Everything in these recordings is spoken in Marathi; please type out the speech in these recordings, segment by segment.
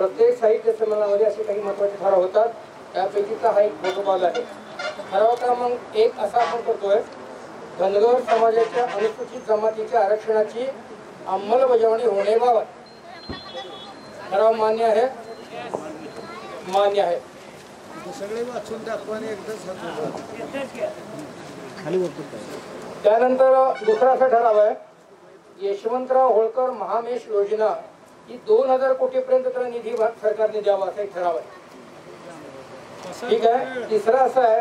प्रत्येक साहित्य संमेलनामध्ये असे काही महत्त्वाचे ठराव होतात. त्यापैकीचा हा एक प्रोटोकॉल आहे. ठराव क्रमांक 1 असा आपण करतोय, धनगर समाजाच्या अनुसूचित जमातीच्या आरक्षणाची अंमलबजावणी होण्याबाबत ठराव मान्य आहे? मान्य आहे. सगळे वाचून दाखवाने एकदा त्यानंतर दुसरा असा ठराव आहे, यशवंतराव होळकर महामेश योजना ही 2000 कोटीपर्यंत त्याला निधी सरकारने द्यावा असा एक ठराव आहे. ठीक आहे. तिसरा असा आहे,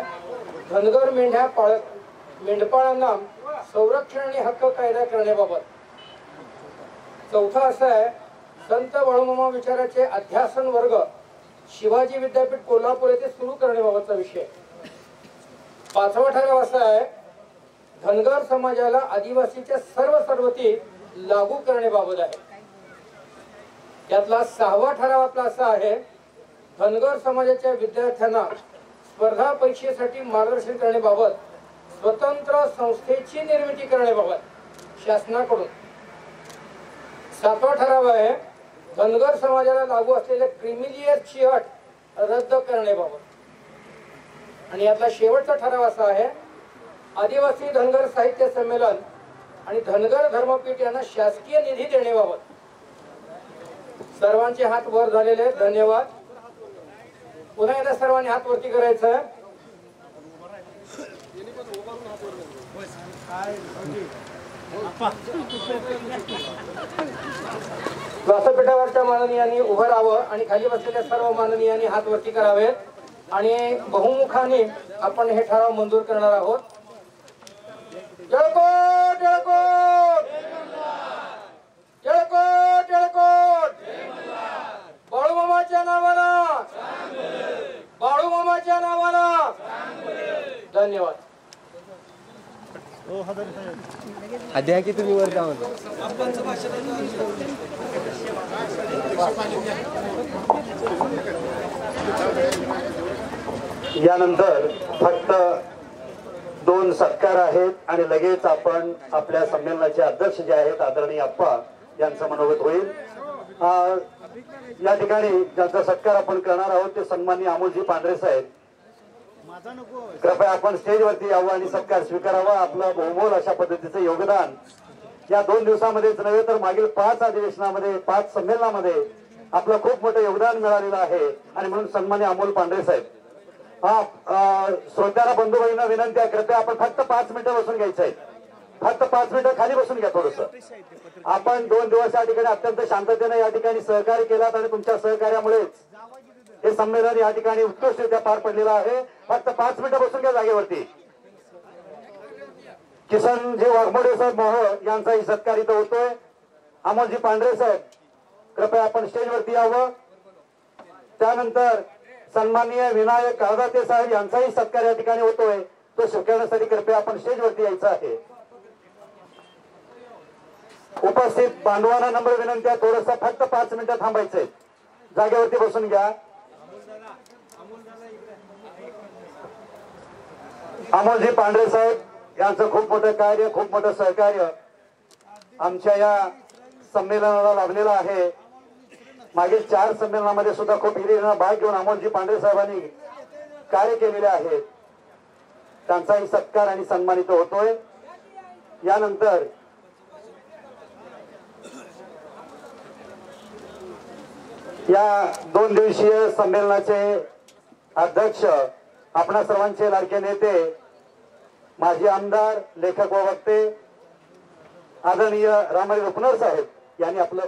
धनगर मेंढ्या पाळक मेंढपाळांना संरक्षण आणि हक्क कायदा करण्याबाबत. चौथा असा आहे, संत बाळूमामा विचाराचे अध्यासन वर्ग शिवाजी विद्यापीठ कोल्हापूर येथे सुरू करण्याबाबतचा विषय. पाचवा ठराव असा आहे, धनगर समाजाला आदिवासीच्या सर्व सवलती लागू करण्याबाबत आहे. त्यातला 6वा ठराव आपला असा आहे, धनगर समाजाच्या विद्यार्थ्यांना स्पर्धा परीक्षेसाठी मार्गदर्शन करण्याबाबत स्वतंत्र संस्थेची निर्मिती करण्याबाबत शासनाकडून. 7वा ठराव आहे, धनगर समाजाला लागू असलेल्या क्रिमिलियरची अट रद्द करण्याबाबत. आणि यातला शेवटचा ठराव असा आहे, आदिवासी धनगर साहित्य संमेलन आणि धनगर धर्मपीठ यांना शासकीय निधी देण्याबाबत. सर्वांचे हात वर झालेले आहेत. धन्यवाद. पुन्हा एकदा सर्वांनी हात वरती करायचं आहे. व्यासपीठावरच्या माननीयांनी उभं राहावं आणि खाली बसलेल्या सर्व माननीयांनी हात वरती करावेत आणि बहुमुखाने आपण हे ठराव मंजूर करणार आहोत. जळकोट जळकोट जळकोट जळकोट. बाळूमामाच्या नावानं, बाळूमामाच्या नावानं. धन्यवाद. आद्या की तुम्ही वर जाऊन यानंतर फक्त 2 सत्कार आहेत आणि लगेच आपण आपल्या संमेलनाचे अध्यक्ष जे आहेत आदरणीय अप्पा यांचं मनोगत होईल. या ठिकाणी ज्यांचा सत्कार आपण करणार आहोत ते सन्माननीय अमोलजी पांढरे साहेब. कृपया आपण स्टेजवरती यावं आणि सत्कार स्वीकारावा. आपलं बहुमोल अशा पद्धतीचं योगदान या 2 दिवसामध्येच नव्हे तर मागील 5 अधिवेशनामध्ये 5 संमेलनामध्ये आपलं खूप मोठं योगदान मिळालेलं आहे आणि म्हणून सन्माननीय अमोल पांढरे साहेब. श्रोत्याला बंधू भगिनींना विनंती आहे, कृपया आपण फक्त 5 मिनिटं बसून घ्यायचं आहे. फक्त 5 मिनिटं खाली बसून घ्या. थोडस आपण 2 दिवस या ठिकाणी अत्यंत शांततेने या ठिकाणी सहकार्य केलात आणि तुमच्या सहकार्यामुळेच हे संमेलन या ठिकाणी उत्कृष्टरित्या पार पडलेलं आहे. फक्त 5 मिनिटं बसून घ्या जागेवरती. किसनजी वाघमोडे साहेब मोह यांचाही सत्कार इथं होतोय. अमोलजी पांढरे साहेब कृपया आपण स्टेजवरती यावं. त्यानंतर सन्माननीय विनायक काळदाते साहेब यांचाही सत्कार या ठिकाणी होतोय. तो स्वीकारण्यासाठी कृपया आपण स्टेजवरती यायचं आहे. उपस्थित बांधवांना नम्र विनंती आहे, थोडस फक्त 5 मिनिटं थांबायचंय. जागेवरती बसून घ्या. अमोलजी पांढरे साहेब यांचं खूप मोठं कार्य, खूप मोठं सहकार्य आमच्या या संमेलनाला लाभलेलं आहे. मागील 4 संमेलनामध्ये सुद्धा खूप हिरिरीने भाग घेऊन अमोलजी पांढरे साहेबांनी कार्य केलेले आहे. त्यांचाही सत्कार आणि सन्मानित होतोय. यानंतर या 2 दिवसीय संमेलनाचे अध्यक्ष आपणा सर्वांचे लाडके नेते माजी आमदार लेखक व वक्ते आदरणीय रामहरी रुपनर साहेब यांनी आपलं